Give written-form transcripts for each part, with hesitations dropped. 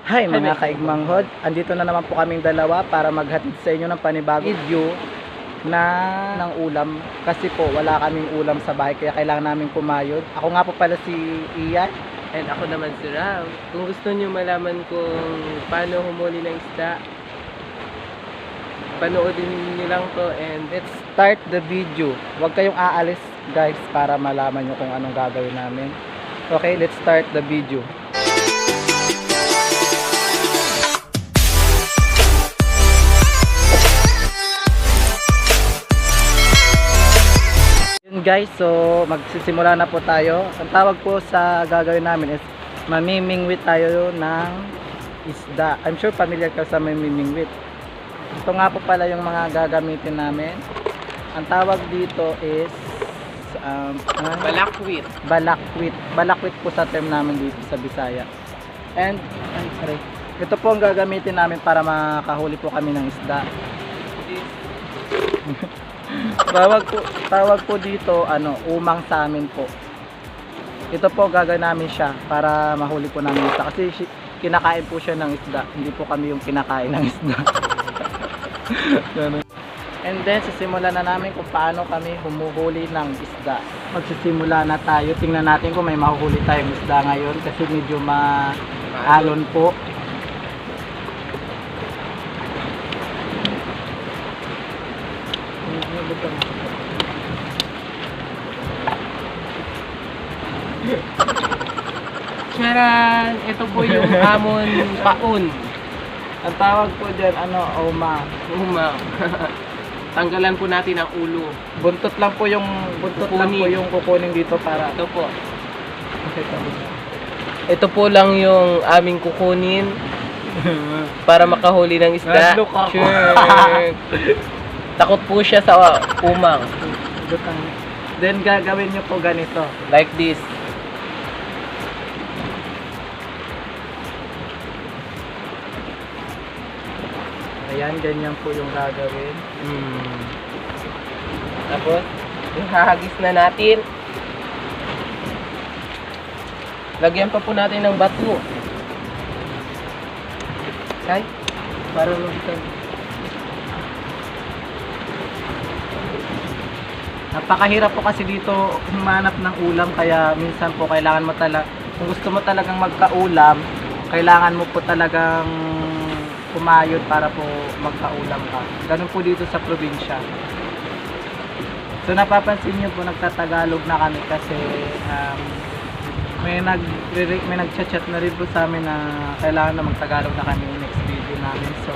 Hi mga kaigmanghod, andito na naman po kaming dalawa para maghatid sa inyo ng panibagong video na ng ulam. Kasi po wala kaming ulam sa bahay kaya kailangan namin kumayod. Ako nga po pala si Ian. And ako naman si Ram. Kung gusto nyo malaman kung paano humuli ng isda, panoodin nyo lang to and Let's start the video. Huwag kayong aalis guys para malaman nyo kung anong gagawin namin. Okay, let's start the video. Guys, so magsisimula na po tayo. Ang tawag po sa gagawin namin is mamimingwit tayo ng isda. I'm sure familiar ka sa mamimingwit. Ito nga po pala yung mga gagamitin namin. Ang tawag dito is balakwit. Balakwit po sa term namin dito sa Bisaya. And ito po ang gagamitin namin para makahuli po kami ng isda. Tawag po dito umang sa amin po. Ito po gagawin namin siya para mahuli po namin isda kasi kinakain po siya ng isda, hindi po kami yung kinakain ng isda. And then sisimulan na namin kung paano kami humuhuli ng isda. Magsisimula na tayo, tingnan natin kung may mahuhuli tayong isda ngayon kasi medyo maalon po. Charan! Ito po yung hamon paun. Ang tawag po dyan, uma. Tanggalan po natin ang ulo. Buntot lang po yung kukunin dito para Ito po. Ito po lang yung aming kukunin para makahuli ng isda. Nandok ako. Sure. Takot po siya sa umang. Then gagawin nyo po ganito. Like this. Ayan, ganyan po yung gagawin. Tapos, ihahagis na natin. Lagyan pa po natin ng bato. Okay? Para lumpitan. Napakahirap po kasi dito humanap ng ulam kaya minsan po kailangan mo talaga, kung gusto mo talagang magkaulam, kailangan mo po talagang kumayod para po magkaulam ka. Ganun po dito sa probinsya. So napapansin niyo po nagtatagalog na kami kasi may nagchat-chat na rin po sa amin na kailangan na magtagalog na kami next video namin. So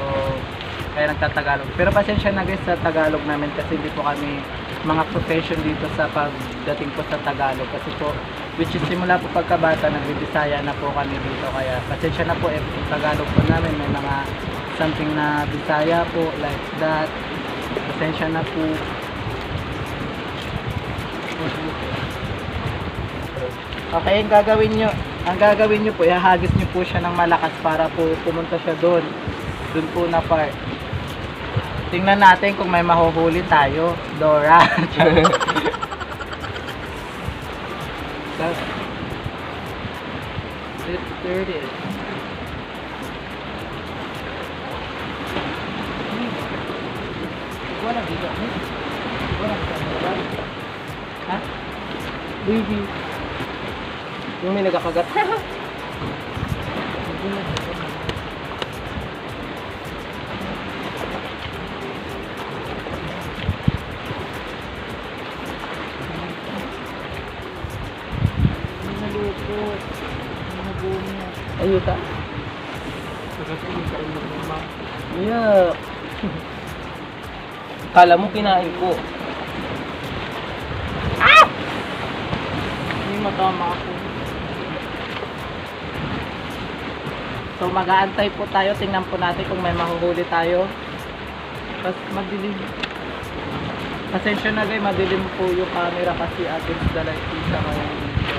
kaya nagtatagalog. Pero pasensya na guys sa Tagalog namin kasi hindi po kami mga profession dito sa pagdating po sa Tagalog kasi po which is simula po pagkabata nagbibisaya na po kami dito kaya pasensya na po yung Tagalog po namin may mga something na Bisaya po like that, pasensya na po. Okay, ang gagawin nyo po ihahagis nyo po siya ng malakas para po pumunta siya doon po na part. Tingnan natin kung may mahuhuli tayo, Dora. There it is. Wala dito. Wala dito. Ha? Baby. Yung may nagkakagat. Ayuta. Yeah. Kala mo kinain ko. Ah! Hindi matama ako. So mag-aantay po tayo. Tingnan po natin kung may mahuhuli tayo. Tapos madilim. Pasensya na guys, madilim po yung camera kasi atin dala isa ngayon dito.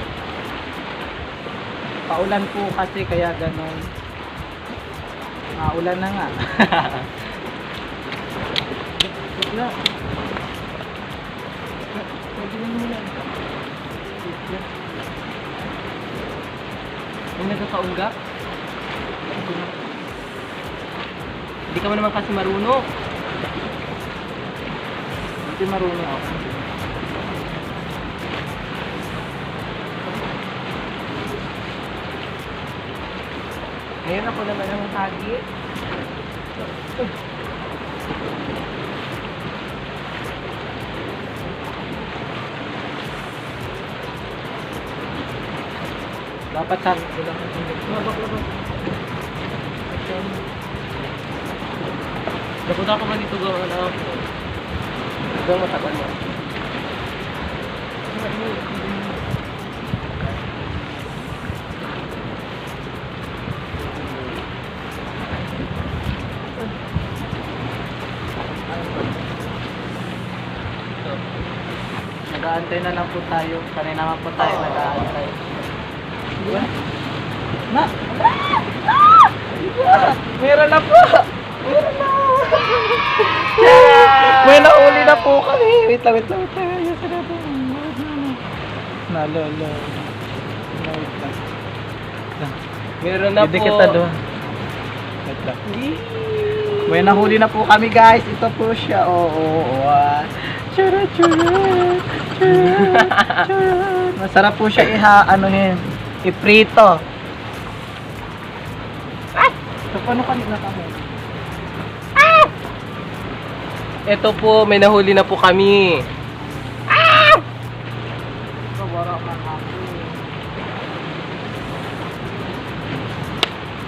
Paulan po kasi kaya ganun. Ulan na nga. Wala. Madilim mo lang. May nagkakaungga? Hindi ka mo naman kasi marunong. Hindi marunong ako. Ngayon ako naman ang hagi. Dapat sa labak. Dapat ako ba dito gawin ako? Gawin mo tagal mo. Nag-aantay na lang po tayo. Kanina naman po tayo nag-aantay. Na! Meron na po! Meron na! May nauli na po kami! Wait lang. Yes, Nalolo. Wait lang. Meron na Hindi po. kita doon. Wait lang. May nahuli na po kami guys. Ito po siya. Oo. Chara. Masarap po siya iprito. So, paano kanina kami? Ito po, may nahuli na po kami. Wala ka kami.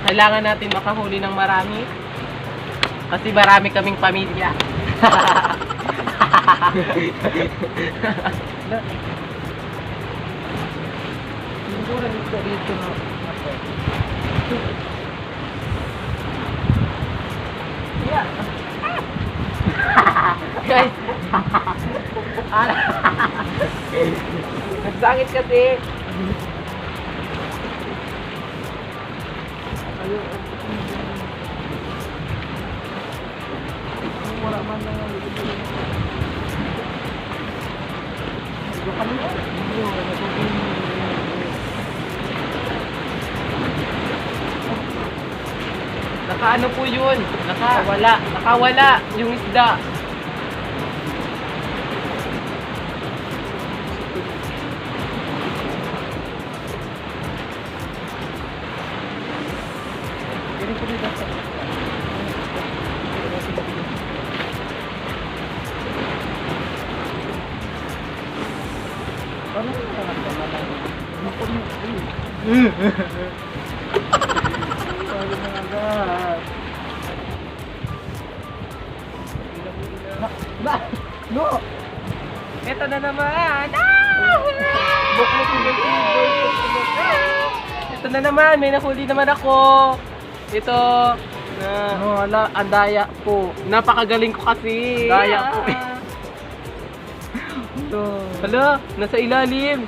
Kailangan natin makahuli ng marami. Kasi marami kaming pamilya. Siguro dito na. Yeah. Guys. Nagsangit kasi. Wala man na. Nakaano po yun? Nakawala yung isda. No! Ito na naman. Ito na naman, may nahuli naman ako. Ito. No, ala, andaya po. Napakagaling ko kasi. Daya po eh. Ito. Hala, nasa ilalim.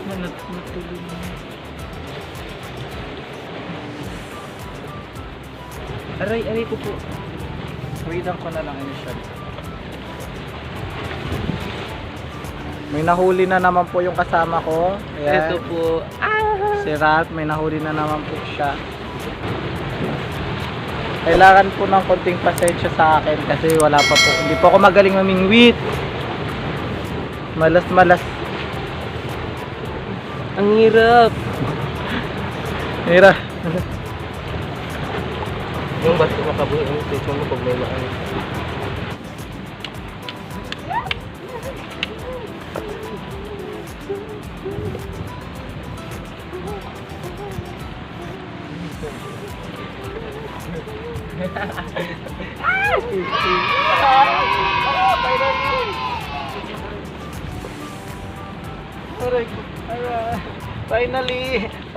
Natulog na. Aray ko po. Suwidan ko na lang initial. May nahuli na naman po yung kasama ko. Ayan. Ito po. Si Rat, may nahuli na naman po siya. Kailangan po ng konting pasensya sa akin kasi wala pa po. Hindi po ako magaling mamingwit. Malas. Ang hirap. Mira. Yung ba't makabuhin yung station mo pag may maan.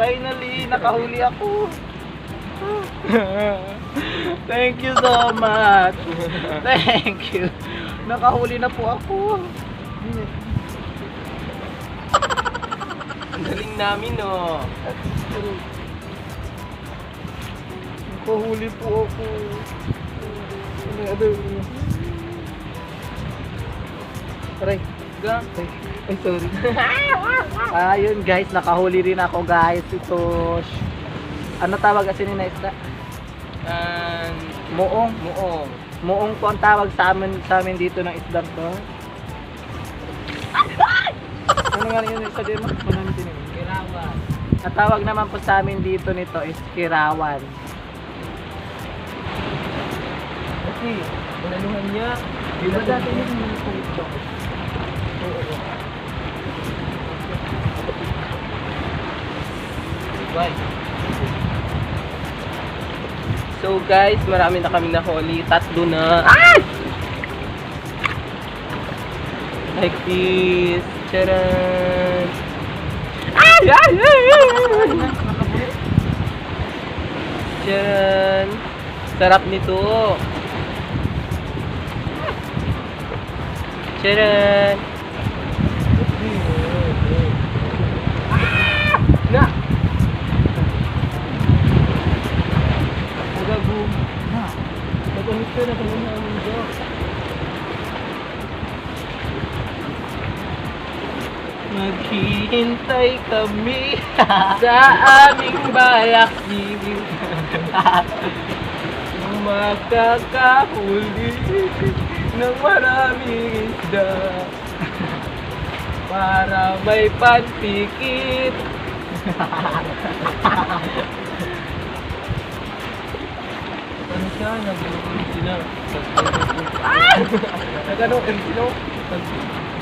Finally, nakahuli ako. Thank you so much. Thank you. Nakahuli na po ako. Ang galing namin, no? Nakahuli po ako. Aray. Ay, sorry. Ayun guys, nakahuli rin ako guys. Ito, ano tawag kasi ni na isda? Muong. Muong. Muong po ang tawag sa amin dito ng isdang to. Ano nga yun sa demo? Kirawan. Ang tawag naman po sa amin dito nito is kirawan. Kasi, unanuhan niya. Di ba dati yung ito? Oo. Bye. So guys, marami na kami nahuli. 3 na. Ay! Like this. Charan! Ay! Ay! Ay! Ay! Charan! Sarap nito. Charan! Na! Nagagum. Ha? Nagumit ko na kami ng mundo. Maghihintay kami sa aming balak siling. Makakahuli ng maraming isda para may panpikit. Ano siya? Nag-ulit sila. Nag-ano? Sino?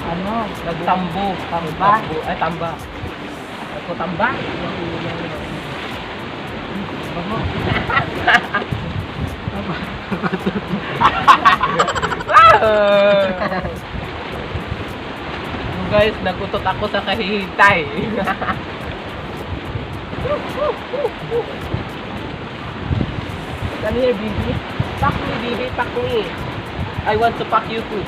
Ano? Nagtambo. Tamba? Ay, tamba. Ako tamba? So guys, nagutot ako sa kahihintay. Come here, baby. Pack me, baby. Pack me. I want to pack you too.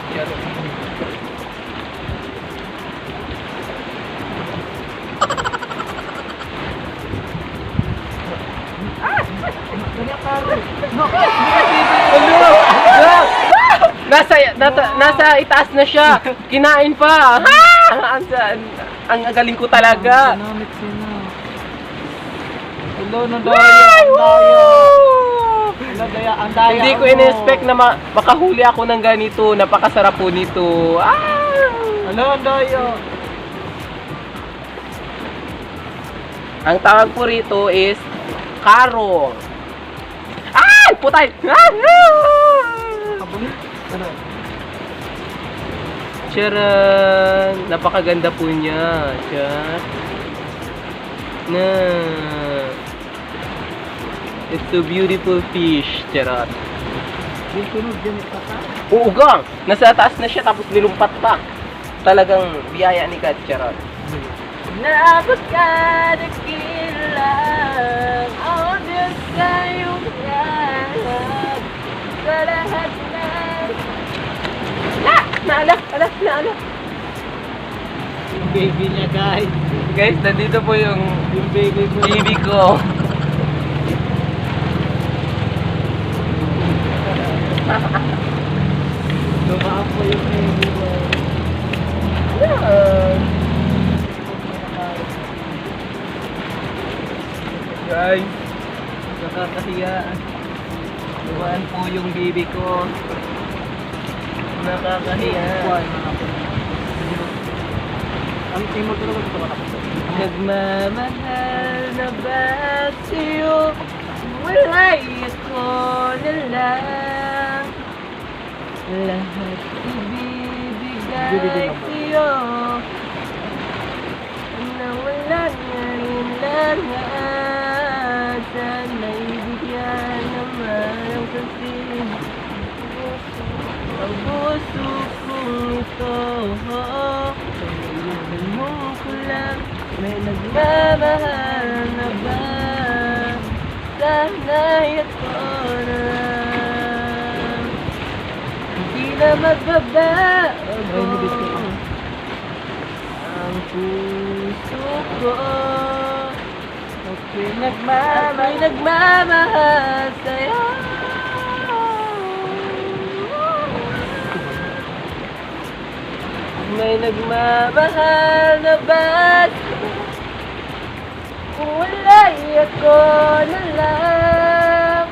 Nasa itaas na siya. Kinain pa. Ang galing ko talaga. Ginamit sila. Hello, no daya. Hello, daya. Ang daya. Hindi ko in-expect na makahuli ako ng ganito. Napakasarap po nito. Hello, ang daya. Ang tawag po rito is karong. Ay! Putay! Kabuli? Ano? Charan! Napakaganda po niya. Chat. Na. It's a beautiful fish. Charot. Yung tunog dyan ito ka? Oo gang! Nasa taas na siya tapos nilumpat pa. Talagang biyaya ni God. Charot. Napakadakilang ang Diyos kayong yalag sa lahat na Naala! Yung baby niya, guys. Guys, nandito po yung Baby ko. baby ko. Lumaan po yung baby ko. Guys, nakakahiya. Lumaan po yung baby ko. Nakakahiya. Ang timo talaga ito ka tapos. Nagmamahal na ba sa'yo? Wala'y ako na lang. Lahat ibibigay sa'yo. Na wala ngayon lahat. Sana'y bigyan naman ang pansin. Ang puso kong ito. Tanong ko lang, may nagmamahal na ba? Sana'y ako na lang. Hindi na magbabago ang puso ko. Ako'y nagmamahal sa'yo. May nagmamahal na ba't kung wala'y ako na lang.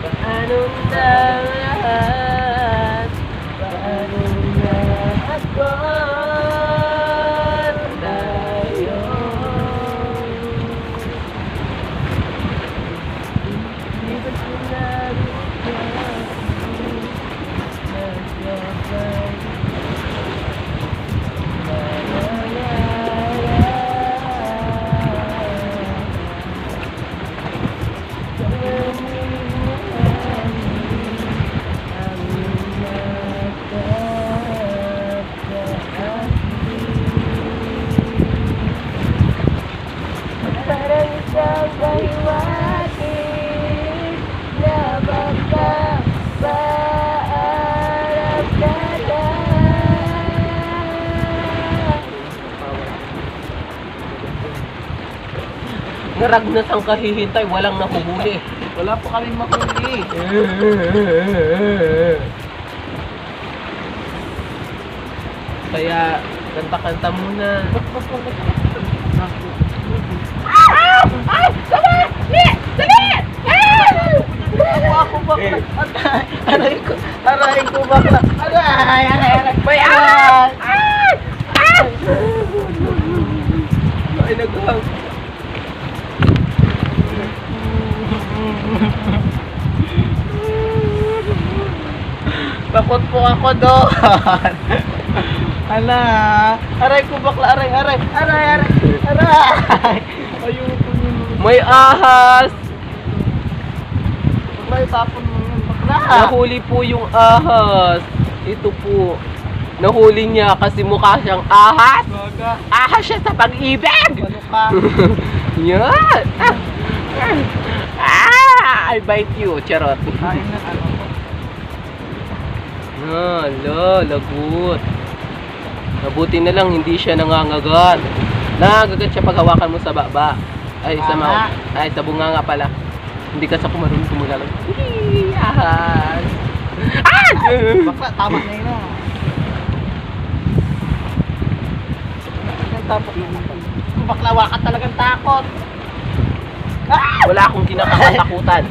Paano na lahat? Paano na ako tayo? Di ba sinabi parang isang kahiwatig na baka paarap ka na. Naragnas ang kahihintay, walang nahuhuli. Wala po kaming mahuli. Kaya, kanta-kanta muna. Ako bakla. Aray ko bakla. Aray. May ay, naghang. Takot po ako doon. Ala. Aray ko bakla. Aray. Ayoko yun. May ahas. Bakla, itapon mo yun. Bakla. Nahuli po yung ahas. Ito po. Nahuli niya kasi mukha siyang ahas. Baga. Ahas siya sa pag-ibig. Ano ka? Yan. I bite you. Charot. Kain na ano po. Lagot. Mabuti na lang hindi siya nangangagat. Nangangagat siya pag hawakan mo sa baba. Ay, sa bunganga pala. Hindi ka sa kumarunong kumulalag. Ahas. Bakla, tama na yun. Tapos baklawa ka talagang takot. Wala akong kinakatakutan.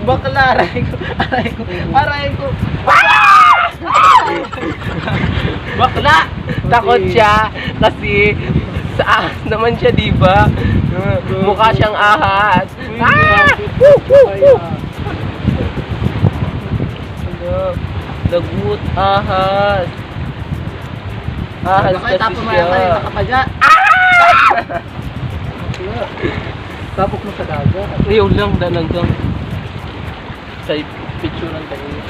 Bakla, aray ko. Bakla! Takot siya kasi sa ahas naman siya, diba? Mukha siyang ahas. Lagut, ahas. Ahas kasi siya. Tapok mo sa dagat. Ayaw lang, dalagang. Sa picture ng kanina.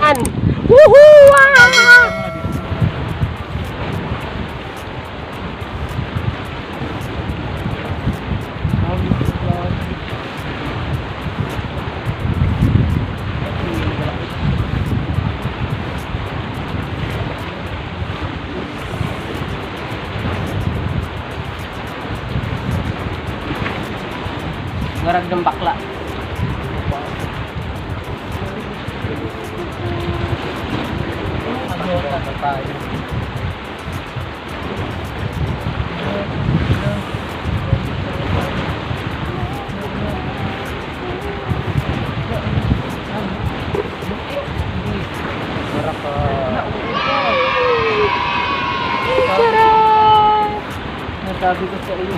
An! Woohoo! Ngarag ng bakla. Ano tayo? Nasabi ko sa iyo.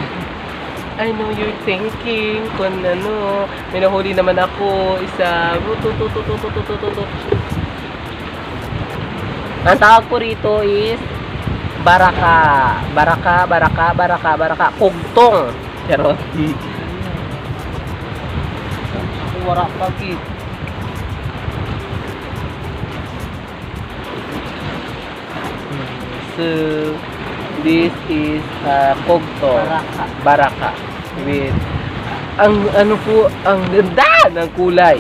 I know you're thinking kung ano, may nahuli naman ako, isa, ang tawag ko rito is baraka, kugtong. Charot. Wara pagi. So, this is kugtong. Baraka. With, ang ano po, ang ganda ng kulay.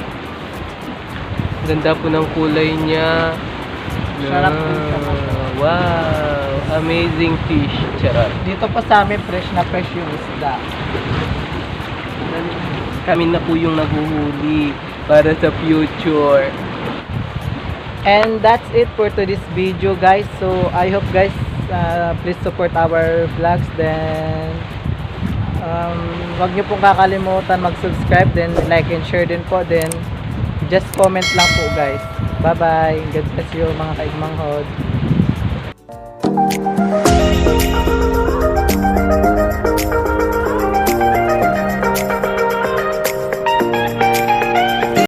Ganda po ng kulay niya. Sarap po siya. Wow, amazing fish. Charot. Dito pa sa amin fresh yung isda. Kami na po yung naguhuli para sa future. And that's it for today's video, guys. So I hope guys Please support our vlogs. Then wag niyo pong kakalimutan mag-subscribe, then like and share din po. Then just comment lang po guys. Bye bye. God bless you mga kaigmanghod.